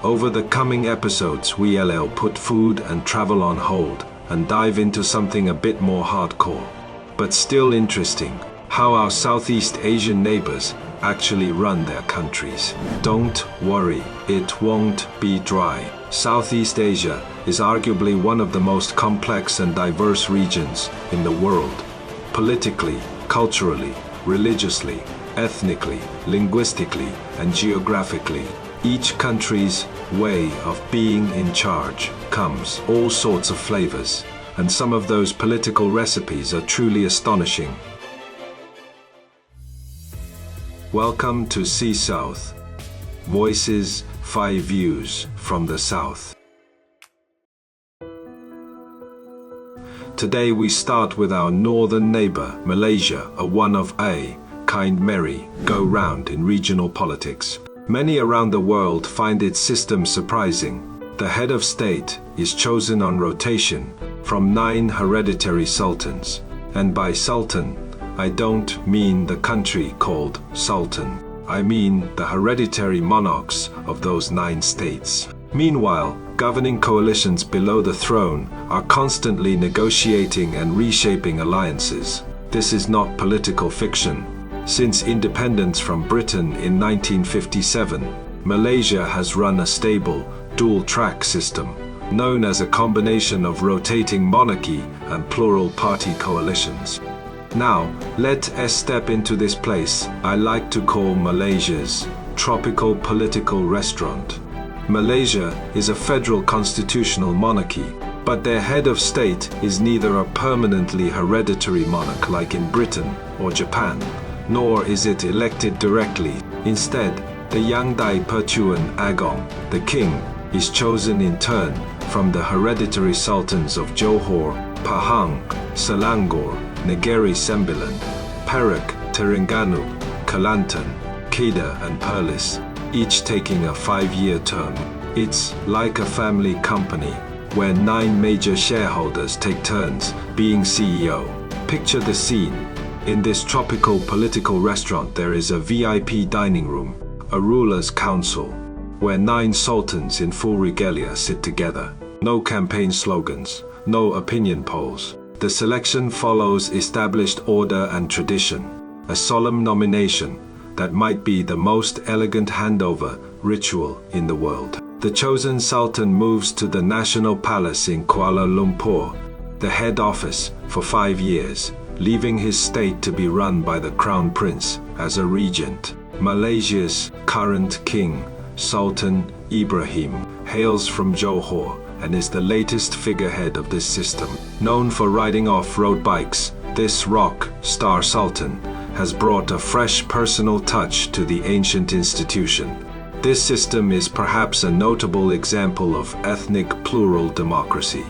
Over the coming episodes, we'll put food and travel on hold and dive into something a bit more hardcore, but still interesting, how our Southeast Asian neighbors actually run their countries. Don't worry, it won't be dry. Southeast Asia is arguably one of the most complex and diverse regions in the world. Politically, culturally, religiously, ethnically, linguistically, and geographically, each country's way of being in charge comes all sorts of flavors, and some of those political recipes are truly astonishing. Welcome to See South. Voices, 5 views from the South. Today we start with our northern neighbor, Malaysia, a one of a kind merry go-round in regional politics. Many around the world find its system surprising. The head of state is chosen on rotation from 9 hereditary sultans. And by sultan, I don't mean the country called Sultan. I mean the hereditary monarchs of those 9 states. Meanwhile, governing coalitions below the throne are constantly negotiating and reshaping alliances. This is not political fiction. Since independence from Britain in 1957, Malaysia has run a stable, dual-track system, known as a combination of rotating monarchy and plural party coalitions. Now, let us step into this place I like to call Malaysia's tropical political restaurant. Malaysia is a federal constitutional monarchy, but their head of state is neither a permanently hereditary monarch like in Britain or Japan, nor is it elected directly. Instead, the young di-Pertuan Agong, the king, is chosen in turn from the hereditary sultans of Johor, Pahang, Selangor, Negeri Sembilan, Perak, Terengganu, Kelantan, Kedah and Perlis, each taking a 5-year term. It's like a family company, where 9 major shareholders take turns being CEO. Picture the scene. In this tropical political restaurant there is a VIP dining room, a ruler's council, where 9 sultans in full regalia sit together. No campaign slogans, no opinion polls. The selection follows established order and tradition, a solemn nomination that might be the most elegant handover ritual in the world. The chosen sultan moves to the National Palace in Kuala Lumpur, the head office, for 5 years, leaving his state to be run by the Crown Prince as a regent. Malaysia's current king, Sultan Ibrahim, hails from Johor and is the latest figurehead of this system. Known for riding off-road bikes, this rock star sultan has brought a fresh personal touch to the ancient institution. This system is perhaps a notable example of ethnic plural democracy.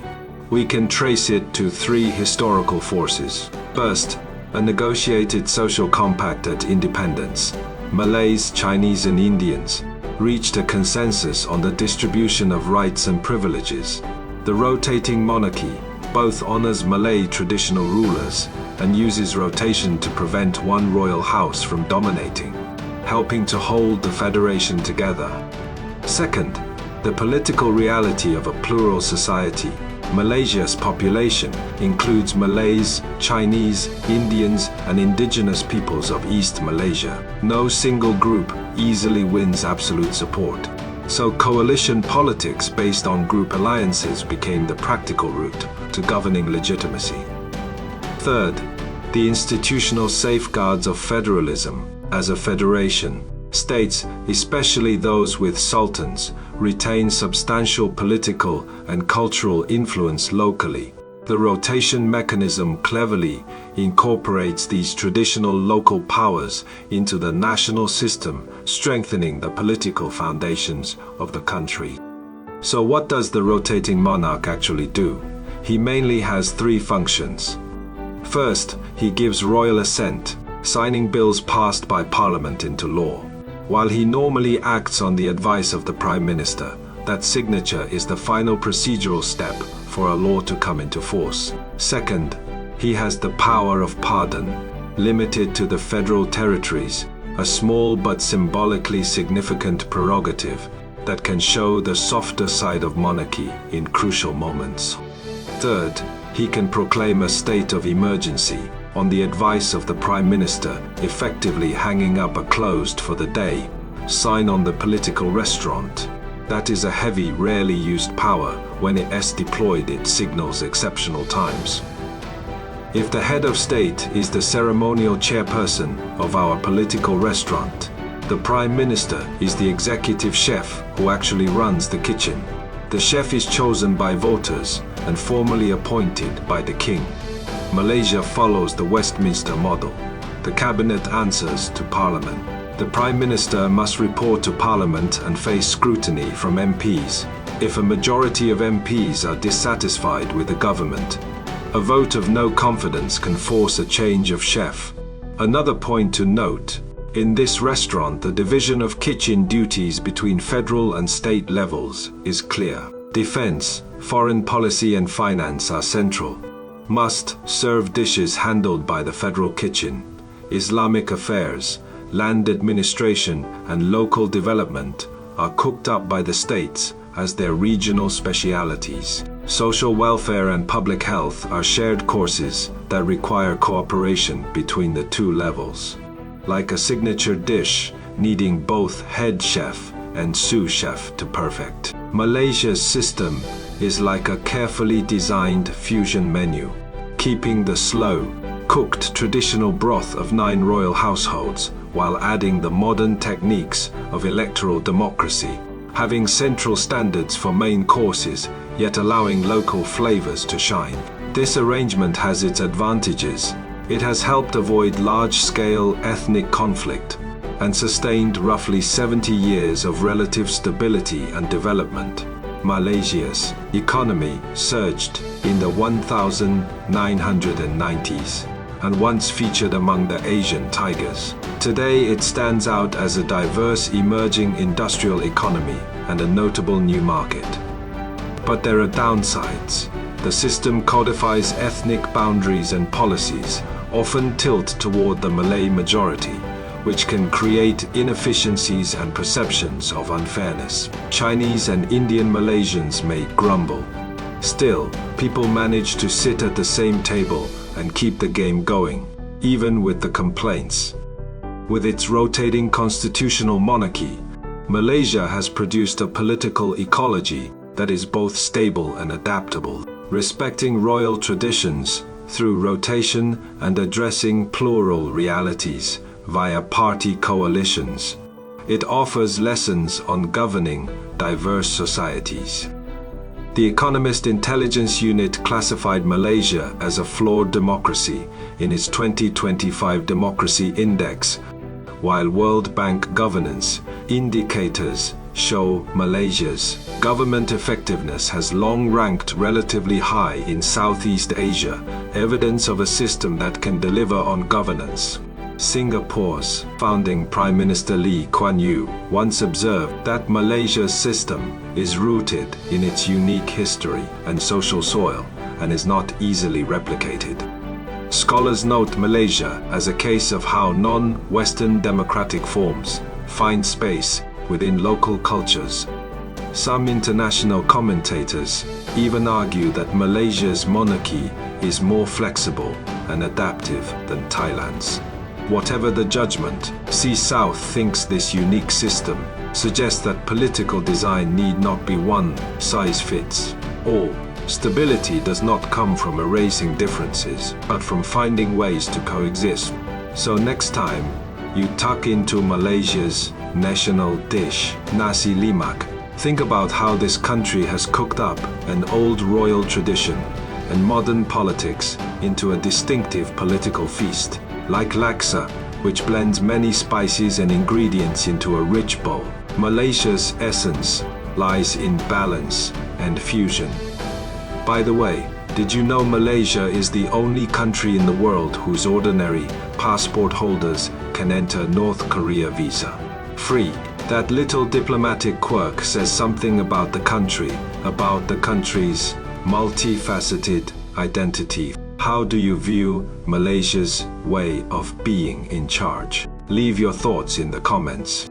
We can trace it to 3 historical forces. First, a negotiated social compact at independence. Malays, Chinese and Indians reached a consensus on the distribution of rights and privileges. The rotating monarchy both honors Malay traditional rulers and uses rotation to prevent one royal house from dominating, helping to hold the federation together. Second, the political reality of a plural society. Malaysia's population includes Malays, Chinese, Indians, and indigenous peoples of East Malaysia. No single group easily wins absolute support, so coalition politics based on group alliances became the practical route to governing legitimacy. Third, the institutional safeguards of federalism. As a federation, states, especially those with sultans, retain substantial political and cultural influence locally. The rotation mechanism cleverly incorporates these traditional local powers into the national system, strengthening the political foundations of the country. So what does the rotating monarch actually do? He mainly has 3 functions. First, he gives royal assent, signing bills passed by Parliament into law. While he normally acts on the advice of the Prime Minister, that signature is the final procedural step for a law to come into force. Second, he has the power of pardon, limited to the federal territories, a small but symbolically significant prerogative. that can show the softer side of monarchy in crucial moments. Third, he can proclaim a state of emergency on the advice of the Prime Minister, effectively hanging up a closed for the day sign on the political restaurant. That is a heavy, rarely used power. When it is deployed, it signals exceptional times. If the head of state is the ceremonial chairperson of our political restaurant, the Prime Minister is the executive chef who actually runs the kitchen. The chef is chosen by voters and formally appointed by the King. Malaysia follows the Westminster model. The cabinet answers to Parliament. The Prime Minister must report to Parliament and face scrutiny from MPs. If a majority of MPs are dissatisfied with the government, a vote of no confidence can force a change of chef. Another point to note, in this restaurant the division of kitchen duties between federal and state levels is clear. Defense, foreign policy and finance are central. Must-serve dishes handled by the federal kitchen. Islamic affairs, land administration and local development are cooked up by the states as their regional specialities. Social welfare and public health are shared courses that require cooperation between the two levels. Like a signature dish needing both head chef and sous chef to perfect. Malaysia's system is like a carefully designed fusion menu, keeping the slow, cooked traditional broth of 9 royal households while adding the modern techniques of electoral democracy, having central standards for main courses, yet allowing local flavors to shine. This arrangement has its advantages. It has helped avoid large-scale ethnic conflict and sustained roughly 70 years of relative stability and development. Malaysia's economy surged in the 1990s and once featured among the Asian tigers. Today it stands out as a diverse emerging industrial economy and a notable new market. But there are downsides. The system codifies ethnic boundaries and policies, often tilt toward the Malay majority, which can create inefficiencies and perceptions of unfairness. Chinese and Indian Malaysians may grumble. Still, people manage to sit at the same table and keep the game going, even with the complaints. With its rotating constitutional monarchy, Malaysia has produced a political ecology that is both stable and adaptable, respecting royal traditions through rotation and addressing plural realities via party coalitions. It offers lessons on governing diverse societies. The Economist Intelligence Unit classified Malaysia as a flawed democracy in its 2025 Democracy Index, while World Bank governance indicators show Malaysia's government effectiveness has long ranked relatively high in Southeast Asia, evidence of a system that can deliver on governance. Singapore's founding Prime Minister Lee Kuan Yew once observed that Malaysia's system is rooted in its unique history and social soil and is not easily replicated. Scholars note Malaysia as a case of how non-Western democratic forms find space within local cultures. Some international commentators even argue that Malaysia's monarchy is more flexible and adaptive than Thailand's. Whatever the judgment, See South thinks this unique system suggests that political design need not be one size fits all. Stability does not come from erasing differences, but from finding ways to coexist. So next time you tuck into Malaysia's national dish, nasi lemak, think about how this country has cooked up an old royal tradition and modern politics into a distinctive political feast. Like laksa, which blends many spices and ingredients into a rich bowl, Malaysia's essence lies in balance and fusion. By the way, did you know Malaysia is the only country in the world whose ordinary passport holders can enter North Korea visa free? That little diplomatic quirk says something about the country's multifaceted identity. How do you view Malaysia's way of being in charge? Leave your thoughts in the comments.